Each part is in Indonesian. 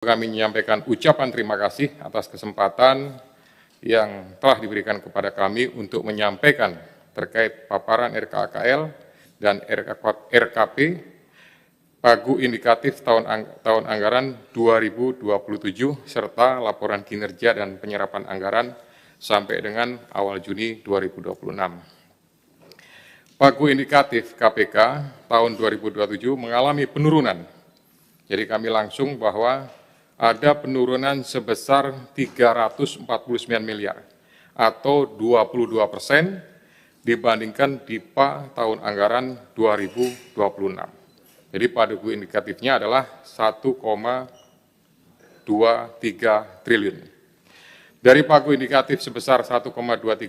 Kami menyampaikan ucapan terima kasih atas kesempatan yang telah diberikan kepada kami untuk menyampaikan terkait paparan RKKL dan RKP Pagu Indikatif tahun anggaran 2027 serta laporan kinerja dan penyerapan anggaran sampai dengan awal Juni 2026. Pagu Indikatif KPK tahun 2027 mengalami penurunan. Jadi kami langsung bahwa ada penurunan sebesar 349 miliar atau 22% dibandingkan DIPA tahun anggaran 2026. Jadi pagu indikatifnya adalah 1,23 triliun. Dari pagu indikatif sebesar 1,23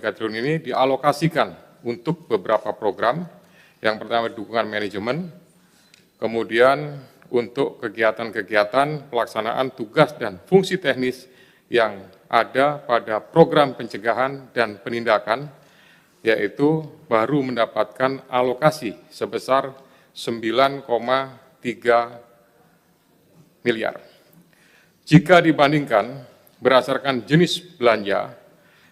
triliun ini dialokasikan untuk beberapa program. Yang pertama dukungan manajemen, kemudian untuk kegiatan-kegiatan pelaksanaan tugas dan fungsi teknis yang ada pada program pencegahan dan penindakan, yaitu baru mendapatkan alokasi sebesar 9,3 miliar. Jika dibandingkan berdasarkan jenis belanja,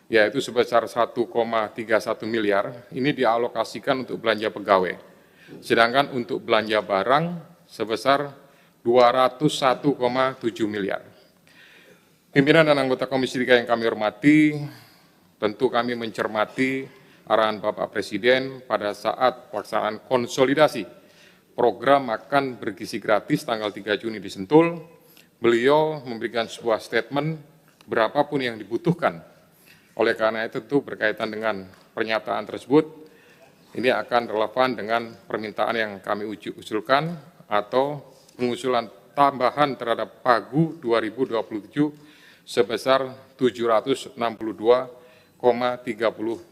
yaitu sebesar 1,31 miliar, ini dialokasikan untuk belanja pegawai. Sedangkan untuk belanja barang sebesar 201,7 miliar. Pimpinan dan anggota Komisi 3 yang kami hormati, tentu kami mencermati arahan Bapak Presiden pada saat pelaksanaan konsolidasi program makan bergizi gratis tanggal 3 Juni di Sentul. Beliau memberikan sebuah statement berapapun yang dibutuhkan. Oleh karena itu tentu berkaitan dengan pernyataan tersebut, ini akan relevan dengan permintaan yang kami usulkan atau pengusulan tambahan terhadap Pagu 2027 sebesar 762,30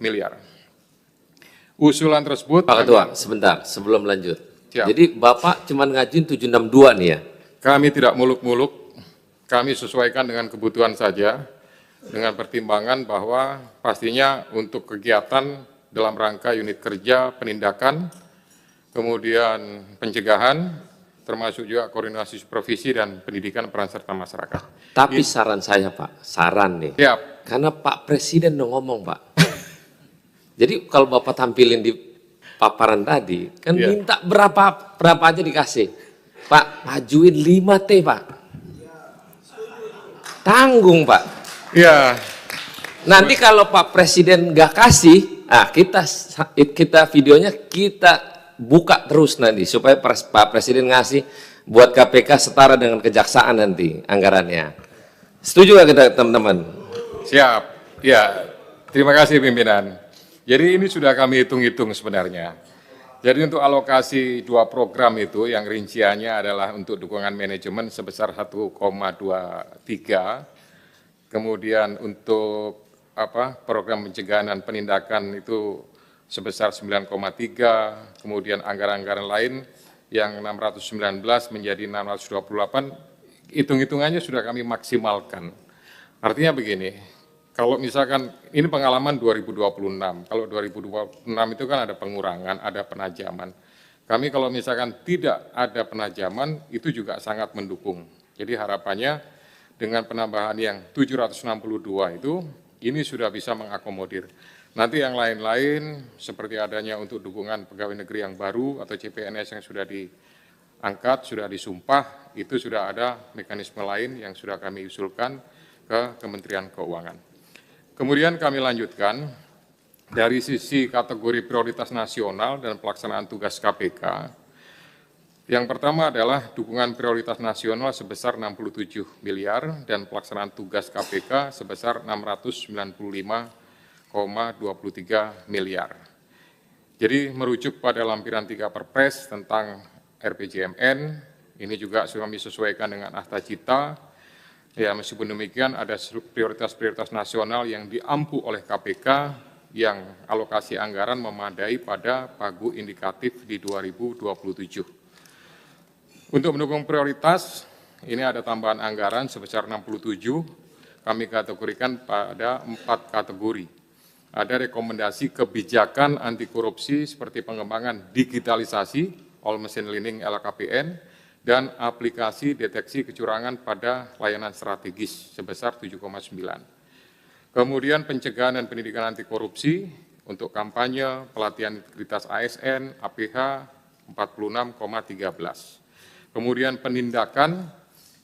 miliar. Usulan tersebut... Pak Ketua, sebentar sebelum lanjut. Siap. Jadi Bapak cuma ngajuin 762 nih ya? Kami tidak muluk-muluk, kami sesuaikan dengan kebutuhan saja, dengan pertimbangan bahwa pastinya untuk kegiatan dalam rangka unit kerja penindakan, kemudian pencegahan, termasuk juga koordinasi supervisi dan pendidikan peran serta masyarakat. Tapi saran saya Pak, saran nih. Siap. Karena Pak Presiden udah ngomong Pak. Jadi kalau Bapak tampilin di paparan tadi, kan minta berapa aja dikasih. Pak, majuin 5T Pak. Tanggung Pak. Iya. Nanti kalau Pak Presiden nggak kasih, kita videonya kita buka terus nanti supaya Pak Presiden ngasih buat KPK setara dengan kejaksaan nanti anggarannya. Setuju nggak kita teman-teman? Siap. Ya, terima kasih pimpinan. Jadi ini sudah kami hitung-hitung sebenarnya. Jadi untuk alokasi dua program itu yang rinciannya adalah untuk dukungan manajemen sebesar 1,23, kemudian untuk program pencegahan dan penindakan itu sebesar 9,3, kemudian anggaran-anggaran lain yang 619 menjadi 628, hitung-hitungannya sudah kami maksimalkan. Artinya begini, kalau misalkan ini pengalaman 2026, kalau 2026 itu kan ada pengurangan, ada penajaman. Kami kalau misalkan tidak ada penajaman, itu juga sangat mendukung. Jadi harapannya dengan penambahan yang 762 itu, ini sudah bisa mengakomodir. Nanti yang lain-lain seperti adanya untuk dukungan pegawai negeri yang baru atau CPNS yang sudah diangkat, sudah disumpah, itu sudah ada mekanisme lain yang sudah kami usulkan ke Kementerian Keuangan. Kemudian kami lanjutkan dari sisi kategori prioritas nasional dan pelaksanaan tugas KPK. Yang pertama adalah dukungan prioritas nasional sebesar 67 miliar dan pelaksanaan tugas KPK sebesar 695,23 miliar. Jadi merujuk pada lampiran 3 Perpres tentang RPJMN, ini juga sudah kami sesuaikan dengan Akta Cita. Ya, meskipun demikian ada prioritas-prioritas nasional yang diampu oleh KPK yang alokasi anggaran memadai pada pagu indikatif di 2027. Untuk mendukung prioritas, ini ada tambahan anggaran sebesar 67, kami kategorikan pada 4 kategori. Ada rekomendasi kebijakan anti korupsi seperti pengembangan digitalisasi, All Machine Learning LKPN, dan aplikasi deteksi kecurangan pada layanan strategis sebesar 7,9. Kemudian pencegahan dan pendidikan anti korupsi untuk kampanye, pelatihan integritas ASN, APH 46,13. Kemudian penindakan,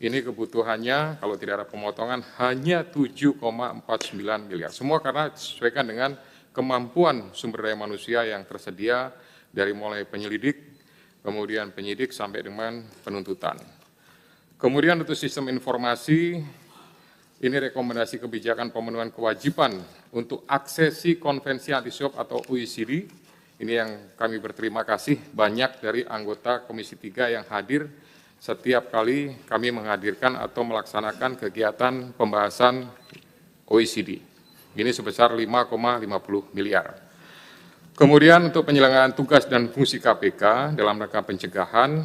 ini kebutuhannya kalau tidak ada pemotongan hanya 7,49 miliar. Semua karena disesuaikan dengan kemampuan sumber daya manusia yang tersedia dari mulai penyelidik, kemudian penyidik sampai dengan penuntutan. Kemudian untuk sistem informasi, ini rekomendasi kebijakan pemenuhan kewajiban untuk aksesi konvensi anti-suap atau OECD. Ini yang kami berterima kasih banyak dari anggota Komisi 3 yang hadir setiap kali kami menghadirkan atau melaksanakan kegiatan pembahasan OECD. Ini sebesar 5,50 miliar. Kemudian untuk penyelenggaraan tugas dan fungsi KPK dalam rangka pencegahan,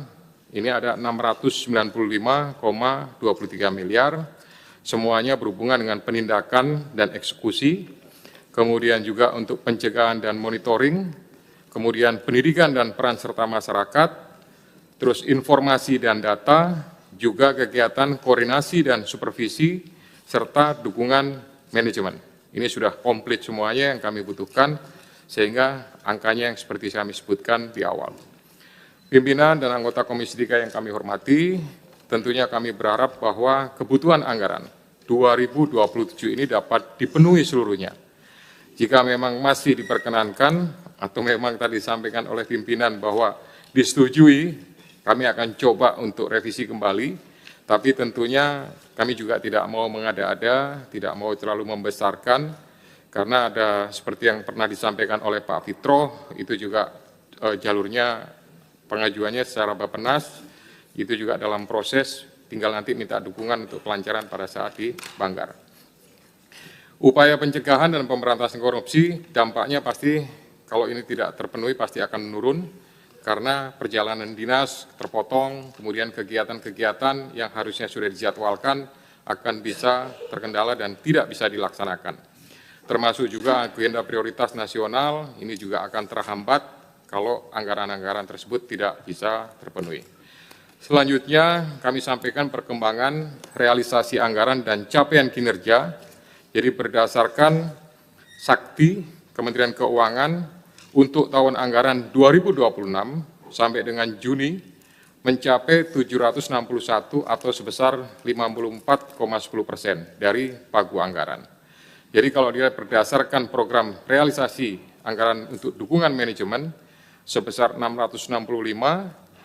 ini ada 695,23 miliar, semuanya berhubungan dengan penindakan dan eksekusi, kemudian juga untuk pencegahan dan monitoring, kemudian pendidikan dan peran serta masyarakat, terus informasi dan data, juga kegiatan koordinasi dan supervisi, serta dukungan manajemen. Ini sudah komplit semuanya yang kami butuhkan, sehingga angkanya yang seperti kami sebutkan di awal. Pimpinan dan anggota Komisi 3 yang kami hormati, tentunya kami berharap bahwa kebutuhan anggaran 2027 ini dapat dipenuhi seluruhnya. Jika memang masih diperkenankan, atau memang tadi disampaikan oleh pimpinan bahwa disetujui, kami akan coba untuk revisi kembali, tapi tentunya kami juga tidak mau mengada-ada, tidak mau terlalu membesarkan, karena ada seperti yang pernah disampaikan oleh Pak Fitro, itu juga jalurnya pengajuannya secara Bappenas, itu juga dalam proses, tinggal nanti minta dukungan untuk kelancaran pada saat di Banggar. Upaya pencegahan dan pemberantasan korupsi, dampaknya pasti kalau ini tidak terpenuhi pasti akan menurun, karena perjalanan dinas terpotong, kemudian kegiatan-kegiatan yang harusnya sudah dijadwalkan akan bisa terkendala dan tidak bisa dilaksanakan. Termasuk juga agenda prioritas nasional, ini juga akan terhambat kalau anggaran-anggaran tersebut tidak bisa terpenuhi. Selanjutnya, kami sampaikan perkembangan realisasi anggaran dan capaian kinerja, jadi berdasarkan Sakti Kementerian Keuangan, untuk tahun anggaran 2026 sampai dengan Juni mencapai 761 atau sebesar 54,10% dari pagu anggaran. Jadi kalau dia berdasarkan program realisasi anggaran untuk dukungan manajemen sebesar 665,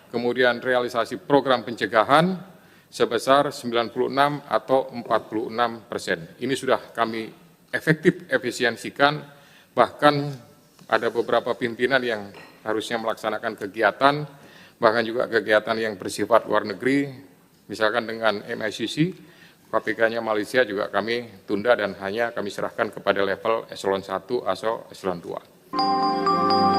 kemudian realisasi program pencegahan sebesar 96 atau 46%. Ini sudah kami efisiensikan, bahkan ada beberapa pimpinan yang harusnya melaksanakan kegiatan, bahkan juga kegiatan yang bersifat luar negeri, misalkan dengan MICC, KPK-nya Malaysia juga kami tunda dan hanya kami serahkan kepada level eselon 1 atau eselon 2.